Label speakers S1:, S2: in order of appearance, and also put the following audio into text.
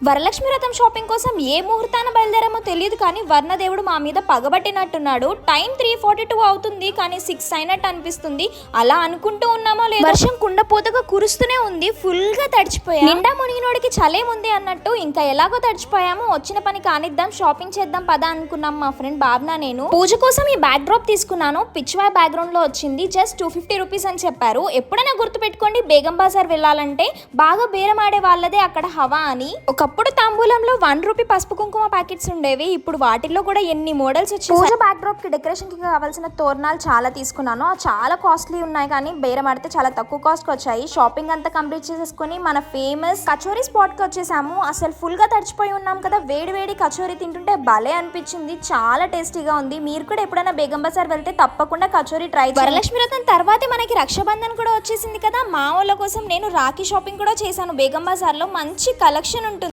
S1: వరలక్ష్మి వ్రతం షాపింగ్ కోసం ఏ ముహూర్తాన బయలుదేరామో తెలియదు కానీ వర్ణదేవుడు మా మీద పగబట్టినట్టున్నాడు. టైం 3:42 అవుతుంది కానీ 6 అయినట్టు అనిపిస్తుంది. అలా అనుకుంటూ ఉన్నామో లేదు వర్షం కుండపోతగా కురుస్తూనే ఉంది. ఫుల్ గా తడిచిపోయాం. నిండా మునిగినోడికి చలేముంది అన్నట్టు ఇంకా ఎలాగో తడిచిపోయాము. వచ్చిన పని కానిద్దాం, షాపింగ్ చేద్దాం పదా అనుకున్నాం మా ఫ్రెండ్ భావన నేను. పూజ కోసం ఈ బ్యాక్ డ్రాప్ తీసుకున్నాను. పిచ్వాయ్ బ్యాక్గ్రౌండ్ లో వచ్చింది. జస్ట్ 250 రూపీస్ అని చెప్పారు. ఎప్పుడైనా గుర్తుపెట్టుకోండి, బేగం బజార్ వెళ్ళాలంటే బాగా బేరమాడే వాళ్ళదే అక్కడ హవా అని. ఒకప్పుడు తాంబూలంలో 1 రూపీ పసుపు కుంకుమ ప్యాకెట్స్ ఉండేవి. ఇప్పుడు వాటిల్లో కూడా ఎన్ని మోడల్స్ వచ్చాయి. పూజ బ్యాక్ డ్రాప్ కి డెకరేషన్ కి కావాల్సిన తోరణాలు చాలా తీసుకున్నాను. చాలా కాస్ట్లీ ఉన్నాయి కానీ బేరం ఆడితే చాలా తక్కువ కాస్ట్ కి వచ్చాయి. షాపింగ్ అంతా కంప్లీట్ చేసేసుకుని మన ఫేమస్ కచోరీ స్పాట్ కి వచ్చేసాము. అసలు ఫుల్ గా తడిచిపోయి ఉన్నాం కదా, వేడి వేడి కచోరీ తింటుంటే భలే అనిపించింది. చాలా టేస్టీగా ఉంది. మీరు కూడా ఎప్పుడైనా బేగం బజార్ వెళ్తే తప్పకుండా కచోరీ ట్రై చేయండి. వరలక్ష్మి వ్రతం తర్వాతే మనకి రక్షాబంధన్ కూడా వచ్చేసింది కదా. మా వాళ్ళ కోసం నేను రాఖీ షాపింగ్ కూడా చేశాను. బేగం బజార్ లో మంచి కలెక్షన్ ఉంటుంది.